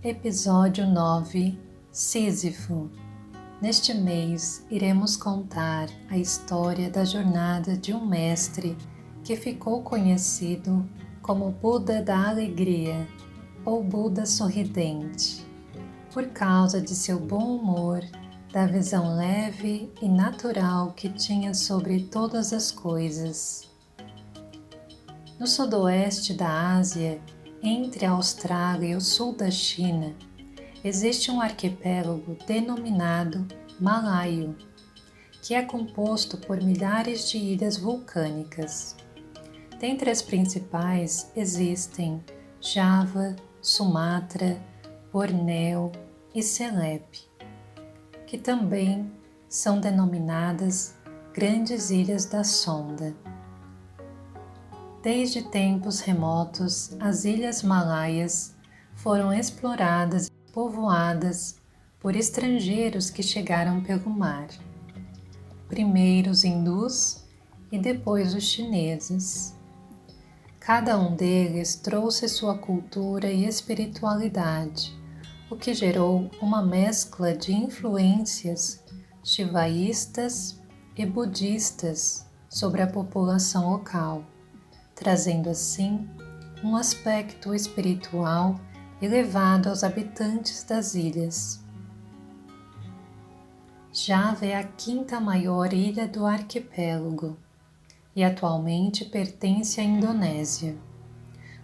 Episódio 9 Sísifo. Neste mês, iremos contar a história da jornada de um mestre que ficou conhecido como Buda da Alegria ou Buda Sorridente, por causa de seu bom humor, da visão leve e natural que tinha sobre todas as coisas. No sudoeste da Ásia, entre a Austrália e o sul da China, existe um arquipélago denominado Malaio, que é composto por milhares de ilhas vulcânicas. Dentre as principais existem Java, Sumatra, Bornéu e Celebes, que também são denominadas Grandes Ilhas da Sonda. Desde tempos remotos, as Ilhas Malaias foram exploradas e povoadas por estrangeiros que chegaram pelo mar. Primeiro os hindus e depois os chineses. Cada um deles trouxe sua cultura e espiritualidade, o que gerou uma mescla de influências shivaístas e budistas sobre a população local, trazendo assim um aspecto espiritual elevado aos habitantes das ilhas. Java é a quinta maior ilha do arquipélago e atualmente pertence à Indonésia.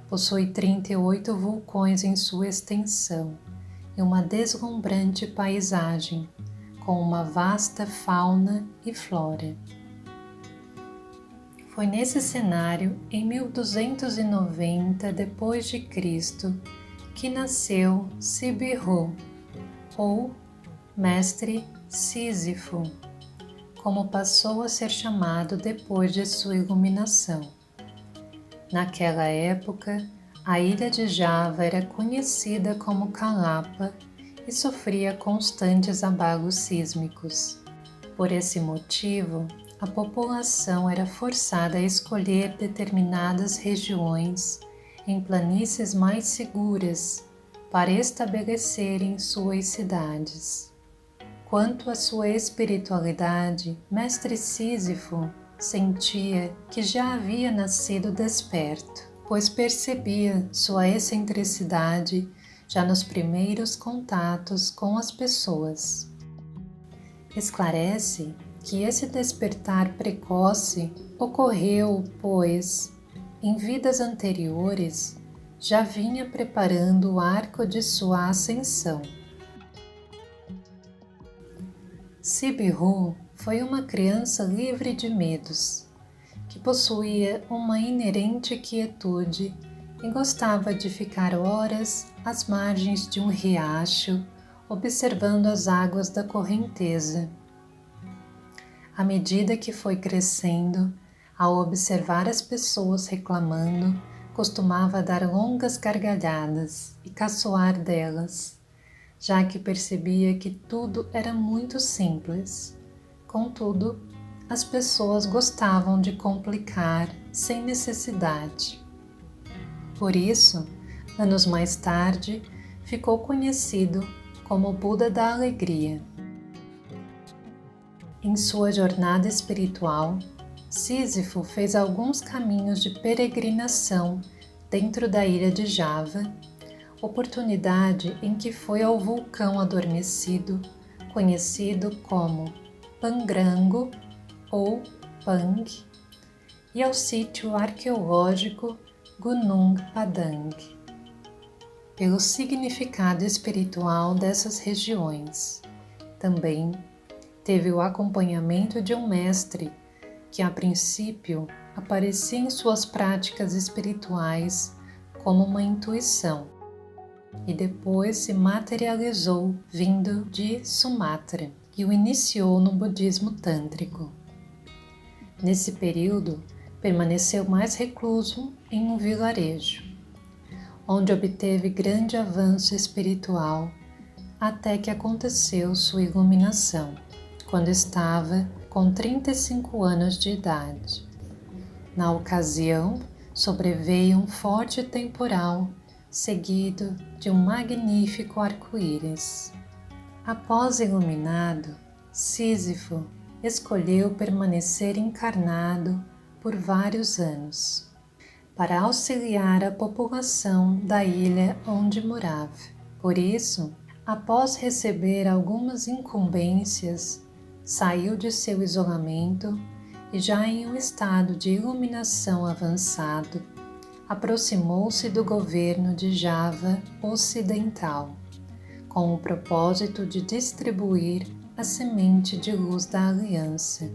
Possui 38 vulcões em sua extensão e uma deslumbrante paisagem, com uma vasta fauna e flora. Foi nesse cenário, em 1290 d.C., que nasceu Sibiru, ou Mestre Sísifo, como passou a ser chamado depois de sua iluminação. Naquela época, a ilha de Java era conhecida como Kalapa e sofria constantes abalos sísmicos. Por esse motivo, a população era forçada a escolher determinadas regiões em planícies mais seguras para estabelecerem suas cidades. Quanto à sua espiritualidade, Mestre Sísifo sentia que já havia nascido desperto, pois percebia sua excentricidade já nos primeiros contatos com as pessoas. Esclarece que esse despertar precoce ocorreu, pois, em vidas anteriores, já vinha preparando o arco de sua ascensão. Sibiru foi uma criança livre de medos, que possuía uma inerente quietude e gostava de ficar horas às margens de um riacho, observando as águas da correnteza. À medida que foi crescendo, ao observar as pessoas reclamando, costumava dar longas gargalhadas e caçoar delas, já que percebia que tudo era muito simples. Contudo, as pessoas gostavam de complicar sem necessidade. Por isso, anos mais tarde, ficou conhecido como Buda da Alegria. Em sua jornada espiritual, Sísifo fez alguns caminhos de peregrinação dentro da ilha de Java, oportunidade em que foi ao vulcão adormecido, conhecido como Pangrango ou Pang, e ao sítio arqueológico Gunung Padang, pelo significado espiritual dessas regiões. Também teve o acompanhamento de um mestre que, a princípio, aparecia em suas práticas espirituais como uma intuição e depois se materializou vindo de Sumatra e o iniciou no budismo tântrico. Nesse período, permaneceu mais recluso em um vilarejo, onde obteve grande avanço espiritual até que aconteceu sua iluminação, quando estava com 35 anos de idade. Na ocasião, sobreveio um forte temporal seguido de um magnífico arco-íris. Após iluminado, Sísifo escolheu permanecer encarnado por vários anos, para auxiliar a população da ilha onde morava. Por isso, após receber algumas incumbências, saiu de seu isolamento e, já em um estado de iluminação avançado, aproximou-se do governo de Java Ocidental, com o propósito de distribuir a semente de luz da aliança,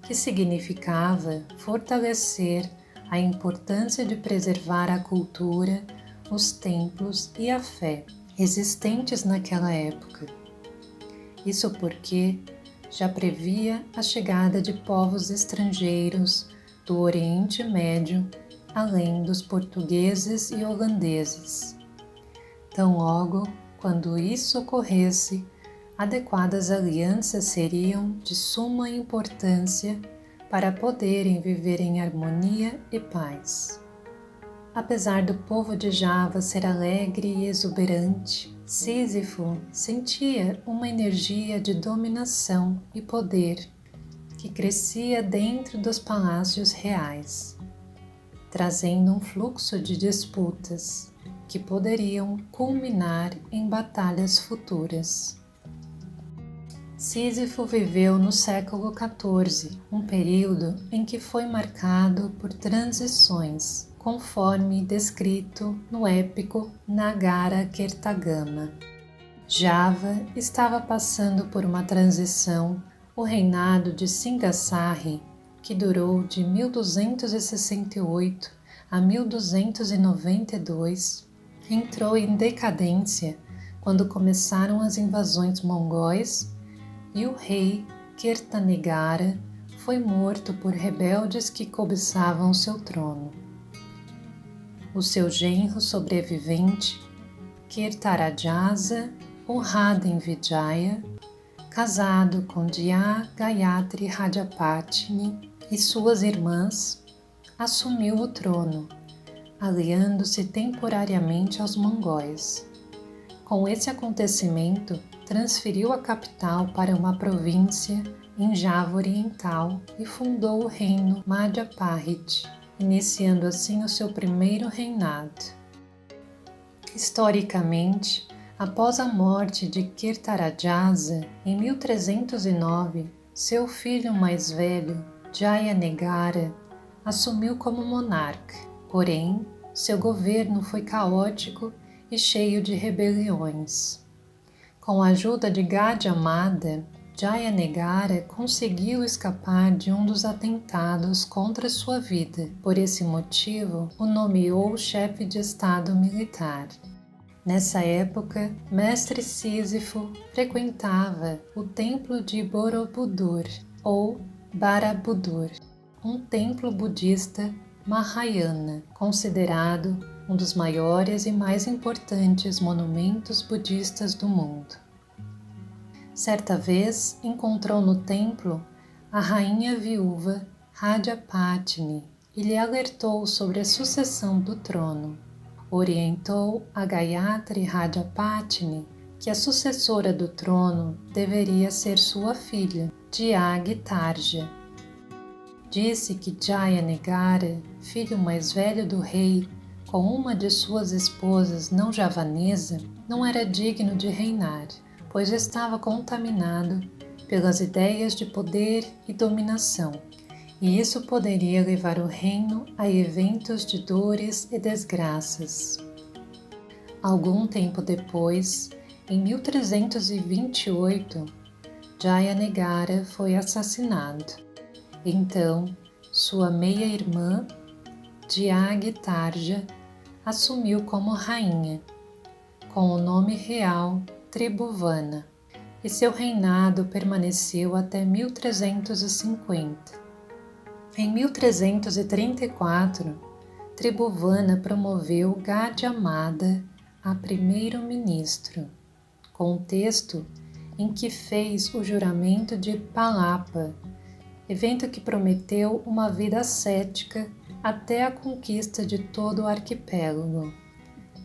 que significava fortalecer a importância de preservar a cultura, os templos e a fé existentes naquela época. Isso porque já previa a chegada de povos estrangeiros do Oriente Médio, além dos portugueses e holandeses. Tão logo quando isso ocorresse, adequadas alianças seriam de suma importância para poderem viver em harmonia e paz. Apesar do povo de Java ser alegre e exuberante, Sísifo sentia uma energia de dominação e poder que crescia dentro dos palácios reais, trazendo um fluxo de disputas que poderiam culminar em batalhas futuras. Sísifo viveu no século XIV, um período em que foi marcado por transições, conforme descrito no épico Nagara-Kertagama. Java estava passando por uma transição. O reinado de Singasari, que durou de 1268 a 1292, entrou em decadência quando começaram as invasões mongóis e o rei Kertanegara foi morto por rebeldes que cobiçavam seu trono. O seu genro sobrevivente, Kertarajasa Urraden Vijaya, casado com Dya Gayatri Rajapatini e suas irmãs, assumiu o trono, aliando-se temporariamente aos mongóis. Com esse acontecimento, transferiu a capital para uma província em Java Oriental e fundou o reino Madhya-Pradesh, iniciando assim o seu primeiro reinado. Historicamente, após a morte de Kertarajasa, em 1309, seu filho mais velho, Jayanegara, assumiu como monarca. Porém, seu governo foi caótico e cheio de rebeliões. Com a ajuda de Gajamada, Jayanegara conseguiu escapar de um dos atentados contra sua vida. Por esse motivo, o nomeou chefe de estado militar. Nessa época, Mestre Sísifo frequentava o templo de Borobudur, ou Barabudur, um templo budista Mahayana, considerado um dos maiores e mais importantes monumentos budistas do mundo. Certa vez encontrou no templo a rainha viúva Rajapatini e lhe alertou sobre a sucessão do trono. Orientou a Gayatri Rajapatini que a sucessora do trono deveria ser sua filha, Jagtarja. Disse que Jayanegara, filho mais velho do rei, com uma de suas esposas não javanesa, não era digno de reinar, pois estava contaminado pelas ideias de poder e dominação, e isso poderia levar o reino a eventos de dores e desgraças. Algum tempo depois, em 1328, Jayanegara foi assassinado. Então, sua meia-irmã, Jagtarja, assumiu como rainha, com o nome real Tribhuvana, e seu reinado permaneceu até 1350. Em 1334, Tribhuvana promoveu Gajamada a primeiro-ministro, contexto em que fez o juramento de Palapa, evento que prometeu uma vida ascética até a conquista de todo o arquipélago.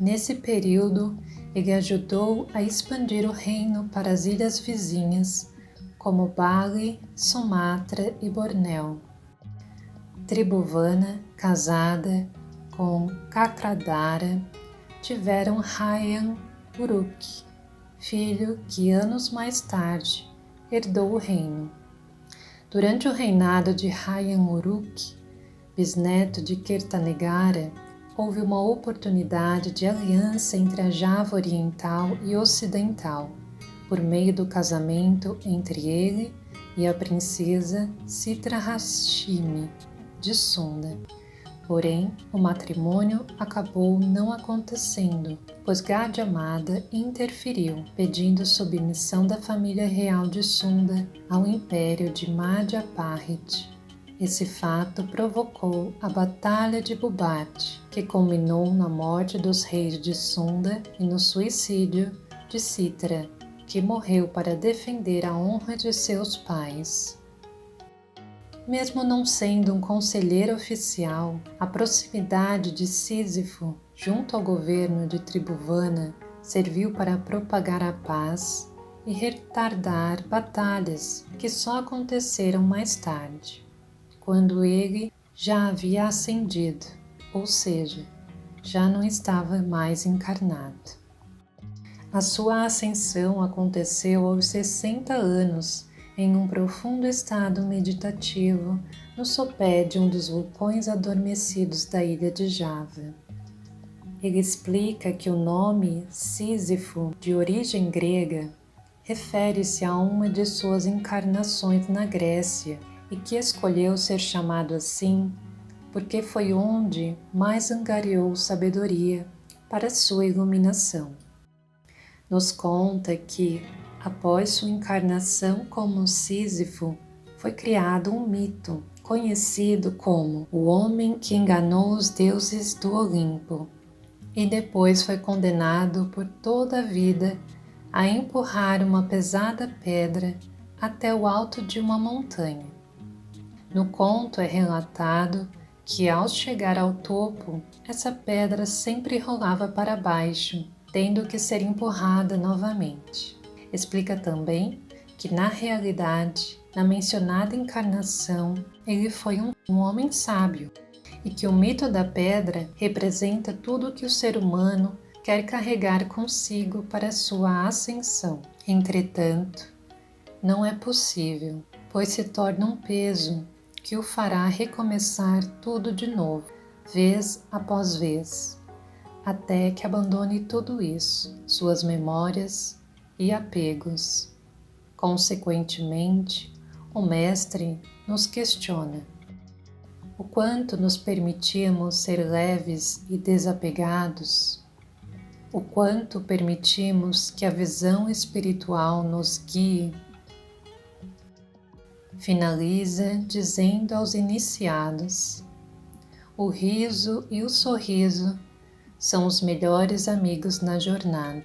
Nesse período, ele ajudou a expandir o reino para as ilhas vizinhas, como Bali, Sumatra e Bornéu. Tribhuwana, casada com Cakradhara, tiveram Rayan Uruk, filho que anos mais tarde herdou o reino. Durante o reinado de Rayan Uruk, bisneto de Kirtanegara, houve uma oportunidade de aliança entre a Java Oriental e Ocidental, por meio do casamento entre ele e a princesa Citrahashini de Sunda. Porém, o matrimônio acabou não acontecendo, pois Gaudyamada interferiu, pedindo submissão da família real de Sunda ao império de Madhya-Pradesh. Esse fato provocou a Batalha de Bubat, que culminou na morte dos reis de Sunda e no suicídio de Citra, que morreu para defender a honra de seus pais. Mesmo não sendo um conselheiro oficial, a proximidade de Sísifo junto ao governo de Tribhuwana serviu para propagar a paz e retardar batalhas que só aconteceram mais tarde, quando ele já havia ascendido, ou seja, já não estava mais encarnado. A sua ascensão aconteceu aos 60 anos, em um profundo estado meditativo no sopé de um dos vulcões adormecidos da ilha de Java. Ele explica que o nome Sísifo, de origem grega, refere-se a uma de suas encarnações na Grécia e que escolheu ser chamado assim porque foi onde mais angariou sabedoria para sua iluminação. Nos conta que, após sua encarnação como Sísifo, foi criado um mito conhecido como o homem que enganou os deuses do Olimpo e depois foi condenado por toda a vida a empurrar uma pesada pedra até o alto de uma montanha. No conto é relatado que ao chegar ao topo, essa pedra sempre rolava para baixo, tendo que ser empurrada novamente. Explica também que, na realidade, na mencionada encarnação, ele foi um homem sábio e que o mito da pedra representa tudo o que o ser humano quer carregar consigo para sua ascensão. Entretanto, não é possível, pois se torna um peso que o fará recomeçar tudo de novo, vez após vez, até que abandone tudo isso, suas memórias e apegos. Consequentemente, o Mestre nos questiona: o quanto nos permitimos ser leves e desapegados? O quanto permitimos que a visão espiritual nos guie? Finaliza dizendo aos iniciados: o riso e o sorriso são os melhores amigos na jornada.